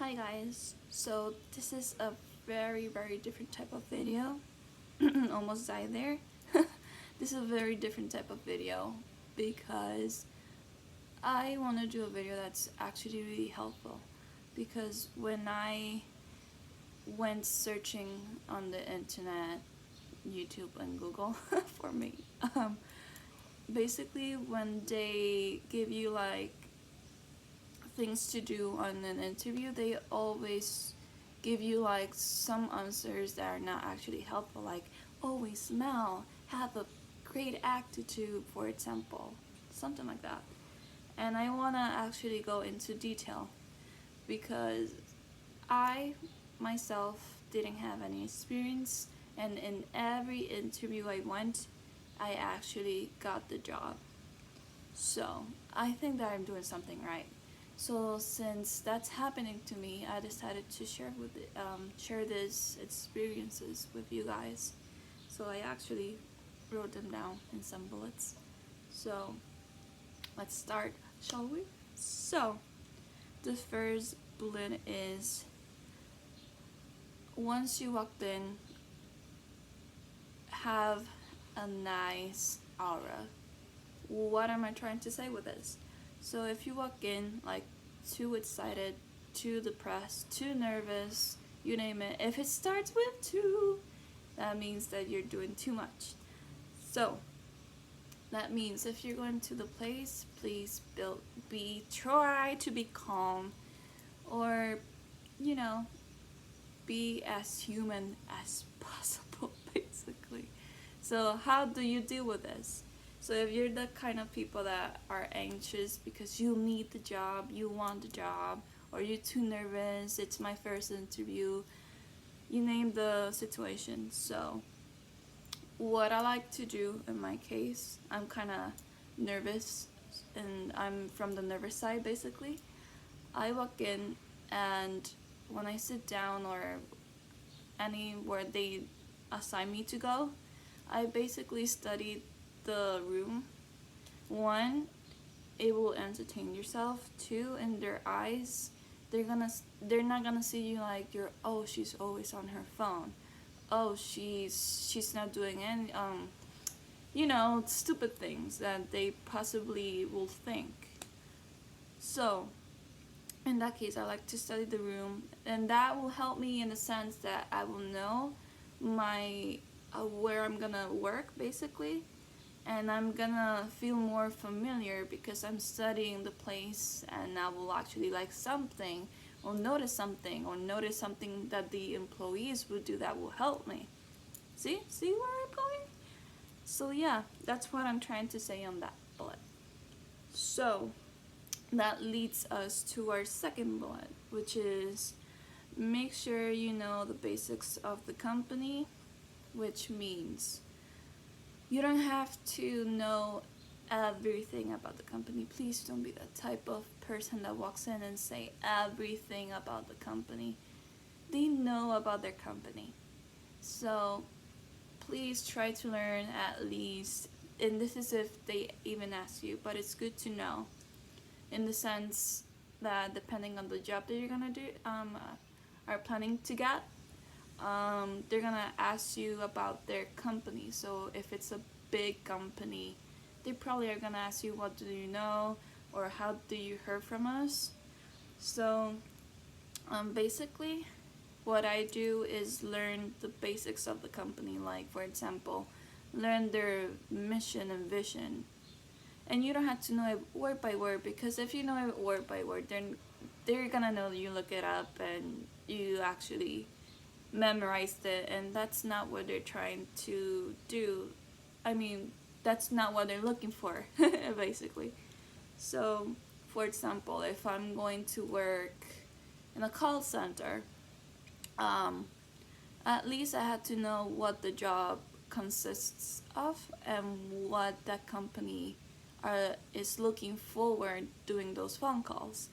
Hi guys, so this is a very different type of video. Almost died there. This is a very different type of video because I want to do a video that's actually really helpful, because when I went searching on the internet, YouTube and Google for me, um, basically when they give you like things to do on an interview, they always give you like some answers that are not actually helpful, like always smile, have a great attitude, for example, something like that. And I want to actually go into detail because I myself didn't have any experience, and in every interview I went, I actually got the job. So I think that I'm doing something right. So since that's happening to me, I decided to share these experiences with you guys. So I actually wrote them down in some bullets. So let's start, shall we? So the first bullet is, once you walked in, have a nice aura. What am I trying to say with this? So if you walk in like too excited, too depressed, too nervous, you name it, if it starts with two, that means that you're doing too much. So that means if you're going to the place, please try to be calm, or you know, be as human as possible basically. So how do you deal with this? So if you're the kind of people that are anxious because you need the job, you want the job, or you're too nervous, it's my first interview, you name the situation. So what I like to do in my case, I'm kind of nervous and I'm from the nervous side basically. I walk in, and when I sit down or anywhere they assign me to go, I basically studied the room. One, it will entertain yourself. Two, in their eyes, they're not gonna see you like you're, oh, she's always on her phone. Oh, she's not doing any stupid things that they possibly will think. So in that case, I like to study the room, and that will help me in the sense that I will know my where I'm gonna work basically, and I'm gonna feel more familiar because I'm studying the place, and I will actually like something or notice something that the employees would do that will help me. See where I'm going? So yeah, that's what I'm trying to say on that bullet. So that leads us to our second bullet, which is, make sure you know the basics of the company, which means you don't have to know everything about the company. Please don't be that type of person that walks in and say everything about the company. They know about their company. So please try to learn at least, and this is if they even ask you, but it's good to know in the sense that depending on the job that you're gonna do, are planning to get, they're gonna ask you about their company. So if it's a big company, they probably are gonna ask you, what do you know, or how do you hear from us. So basically what I do is learn the basics of the company, like for example, learn their mission and vision. And you don't have to know it word by word, because if you know it word by word, then they're gonna know you look it up and you actually memorized it, and that's not what they're trying to do. I mean, that's not what they're looking for basically. So for example, if I'm going to work in a call center, um, at least I had to know what the job consists of and what that company is looking forward doing those phone calls.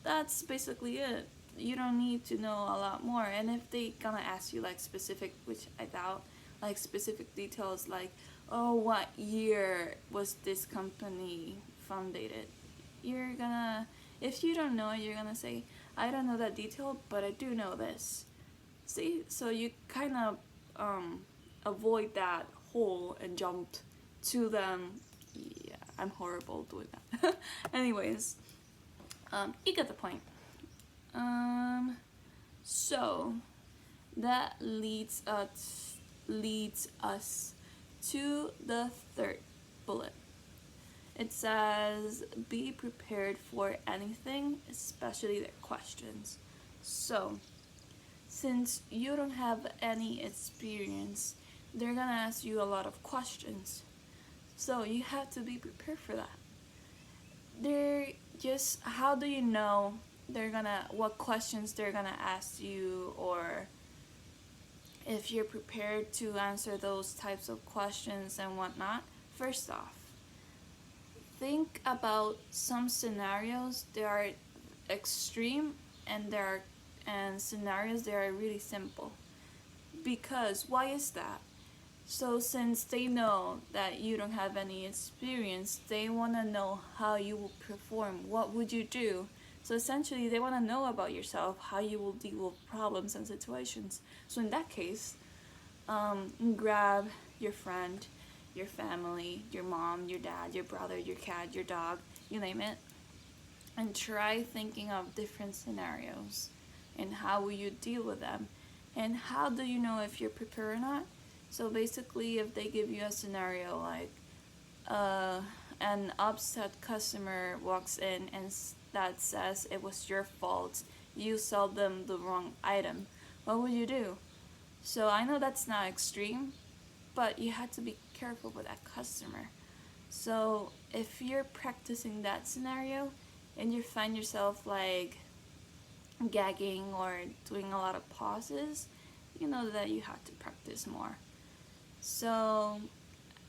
That's basically it. You don't need to know a lot more. And if they gonna ask you like specific, which I doubt, like specific details, like, oh, what year was this company founded, you're gonna, if you don't know it, you're gonna say, I don't know that detail, but I do know this. See, so you kind of avoid that hole and jumped to them. Yeah, I'm horrible doing that. Anyways, you get the point. So that leads us to the third bullet. It says, be prepared for anything, especially their questions. So, since you don't have any experience, they're gonna ask you a lot of questions. So, you have to be prepared for that. They're just, how do you know what questions they're gonna ask you, or if you're prepared to answer those types of questions and whatnot? First off, think about some scenarios that are extreme, and scenarios that are really simple. Because why is that? So since they know that you don't have any experience, they want to know how you will perform. What would you do? So essentially, they want to know about yourself, how you will deal with problems and situations. So in that case, grab your friend, your family, your mom, your dad, your brother, your cat, your dog, you name it, and try thinking of different scenarios and how will you deal with them, and how do you know if you're prepared or not. So basically, if they give you a scenario like an upset customer walks in and that says it was your fault, you sold them the wrong item, what would you do? So I know that's not extreme, but you have to be careful with that customer. So if you're practicing that scenario and you find yourself like gagging or doing a lot of pauses, you know that you have to practice more. So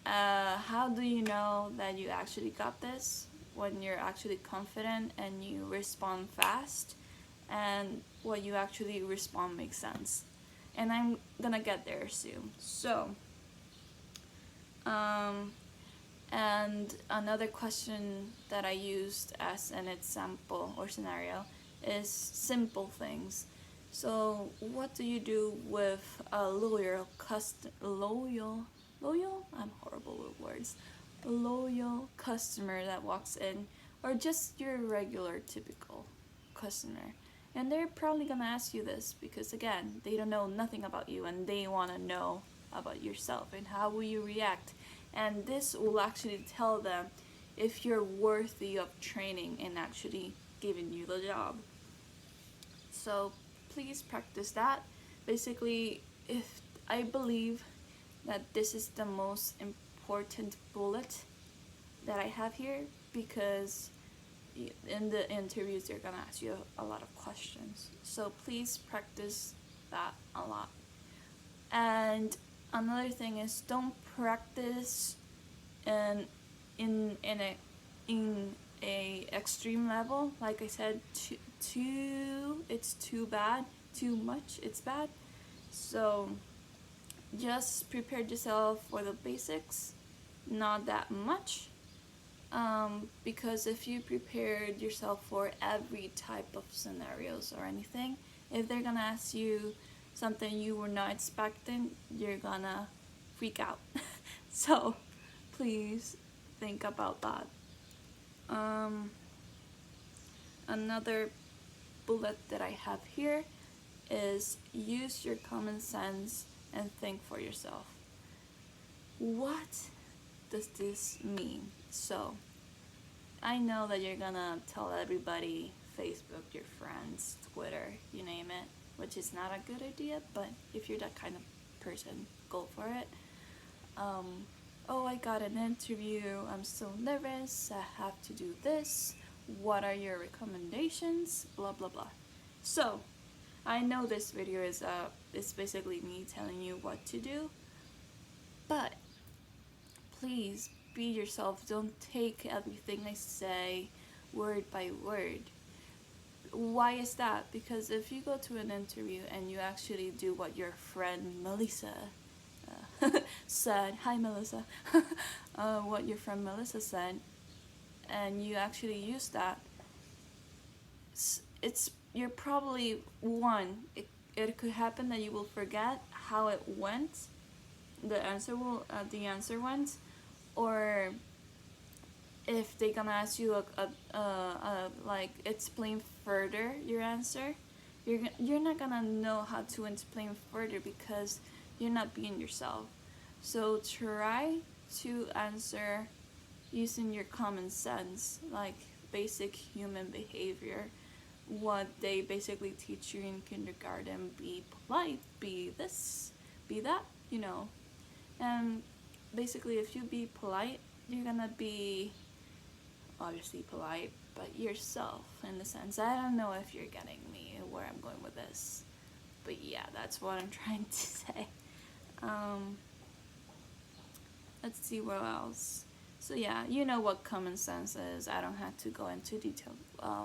how do you know that you actually got this? When you're actually confident and you respond fast, and what you actually respond makes sense. And I'm gonna get there soon. So, and another question that I used as an example or scenario is simple things. So, what do you do with a loyal? I'm horrible with words. A loyal customer that walks in, or just your regular typical customer. And they're probably gonna ask you this because again, they don't know nothing about you and they wanna know about yourself and how will you react. And this will actually tell them if you're worthy of training and actually giving you the job. So please practice that. Basically, if I believe that this is the most important bullet that I have here, because in the interviews they're gonna ask you a lot of questions. So please practice that a lot. And another thing is, don't practice in a extreme level. Like I said, it's too bad. Too much, it's bad. So just prepare yourself for the basics, not that much. Because if you prepared yourself for every type of scenarios or anything, if they're gonna ask you something you were not expecting, you're gonna freak out. So please think about that. Another bullet that I have here is use your common sense and think for yourself. What does this mean? So I know that you're gonna tell everybody, Facebook, your friends, Twitter, you name it, which is not a good idea, but if you're that kind of person, go for it. Oh, I got an interview, I'm so nervous, I have to do this, what are your recommendations, blah blah blah. So I know this video is basically me telling you what to do, but please be yourself. Don't take everything I say word by word. Why is that? Because if you go to an interview and you actually do what your friend Melissa said, hi Melissa, what your friend Melissa said, and you actually use that, it's you're probably it could happen that you will forget how it went, the answer went, or if they're gonna ask you like explain further your answer, you're not gonna know how to explain further because you're not being yourself. So try to answer using your common sense, like basic human behavior, what they basically teach you in kindergarten. Be polite, be this, be that, you know. And basically, if you be polite, you're gonna be obviously polite, but yourself in the sense. I don't know if you're getting me where I'm going with this, but yeah, that's what I'm trying to say. Um, let's see what else. So yeah, you know what common sense is. I don't have to go into detail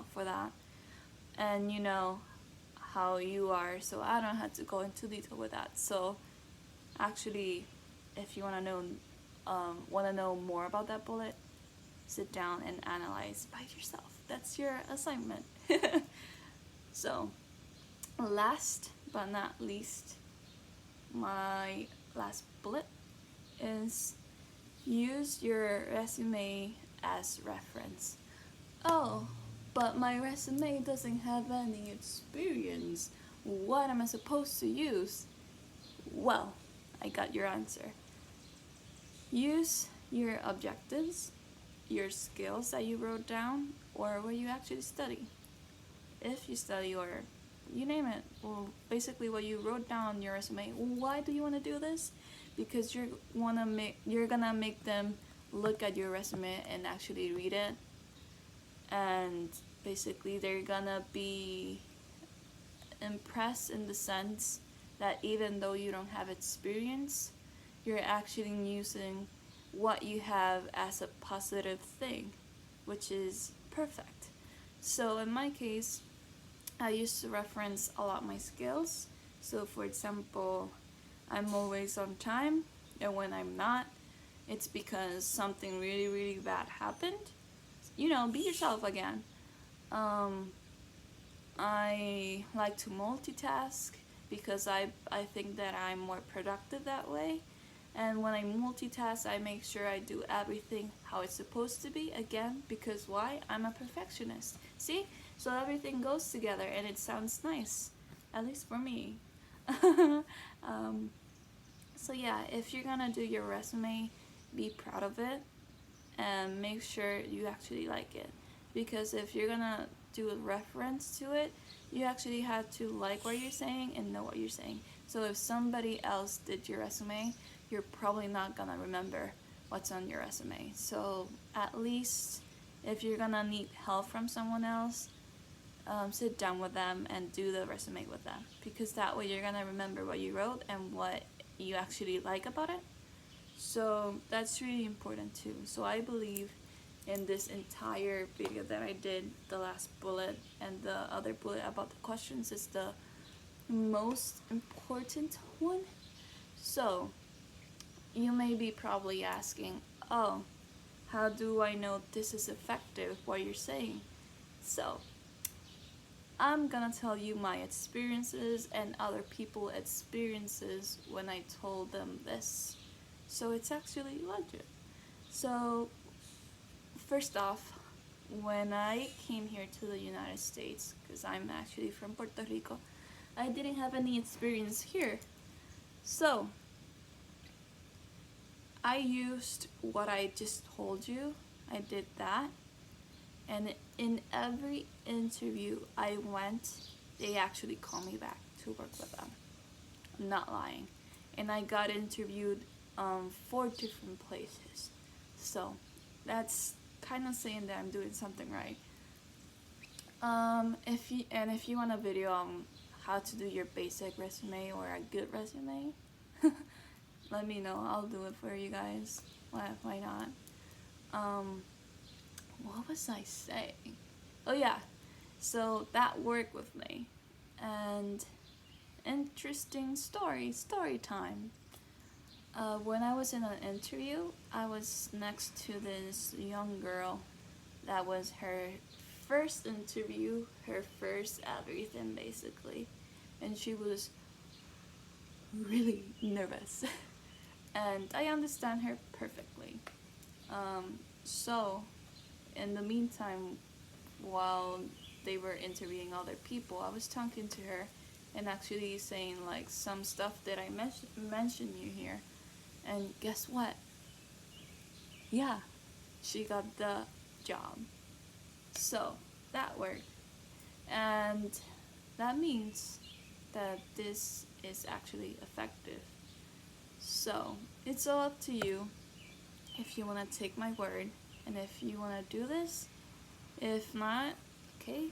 for that. And you know how you are, so I don't have to go into detail with that. So actually, if you want to know more about that bullet, sit down and analyze by yourself. That's your assignment. So, last but not least, my last bullet is use your resume as reference. Oh, but my resume doesn't have any experience. What am I supposed to use? Well, I got your answer. Use your objectives, your skills that you wrote down, or what you actually study. If you study, or you name it, well, basically what you wrote down on your resume. Why do you want to do this? Because you're gonna make them look at your resume and actually read it, and basically they're gonna be impressed in the sense that even though you don't have experience, you're actually using what you have as a positive thing, which is perfect. So in my case, I used to reference a lot my skills. So for example, I'm always on time, and when I'm not, it's because something really, really bad happened. You know, be yourself again. I like to multitask because I think that I'm more productive that way. And when I multitask, I make sure I do everything how it's supposed to be, again, because why? I'm a perfectionist. See? So everything goes together and it sounds nice, at least for me. So yeah, if you're gonna do your resume, be proud of it and make sure you actually like it. Because if you're gonna do a reference to it, you actually have to like what you're saying and know what you're saying. So if somebody else did your resume, you're probably not gonna remember what's on your resume. So at least if you're gonna need help from someone else, sit down with them and do the resume with them, because that way you're gonna remember what you wrote and what you actually like about it. So that's really important too. So I believe in this entire video that I did, the last bullet and the other bullet about the questions is the most important one. So you may be probably asking, oh, how do I know this is effective, what you're saying? So I'm gonna tell you my experiences and other people's experiences when I told them this. So it's actually legit. So first off, when I came here to the United States, because I'm actually from Puerto Rico, I didn't have any experience here. So I used what I just told you. I did that. And in every interview I went, they actually called me back to work with them. I'm not lying. And I got interviewed 4 different places. So that's kind of saying that I'm doing something right. If you want a video on how to do your basic resume or a good resume, let me know. I'll do it for you guys. Why not? What was I saying? Oh yeah, so that worked with me. And interesting story time. When I was in an interview, I was next to this young girl that was her first interview, her first everything basically, and she was really nervous. And I understand her perfectly. So, in the meantime, while they were interviewing other people, I was talking to her and actually saying like some stuff that I mentioned you here. And guess what? Yeah, she got the job. So that worked. And that means that this is actually effective. So it's all up to you if you want to take my word and if you want to do this. If not, okay,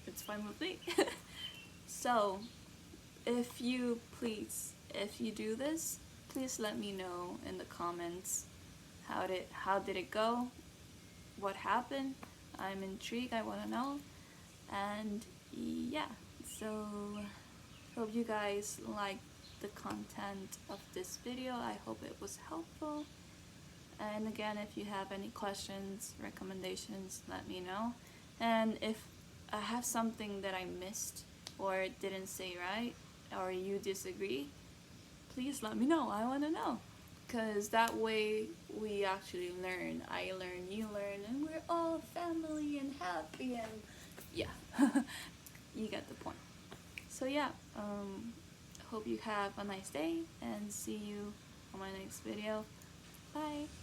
it's fine with me. So if you do this, please let me know in the comments how did it go, what happened. I'm intrigued, I want to know. And yeah, so hope you guys liked the content of this video. I hope it was helpful. And again, if you have any questions, recommendations, let me know. And if I have something that I missed or didn't say right, or you disagree, please let me know. I want to know. Because that way we actually learn. I learn, you learn, and we're all family and happy and yeah. You get the point. So yeah, hope you have a nice day and see you on my next video. Bye.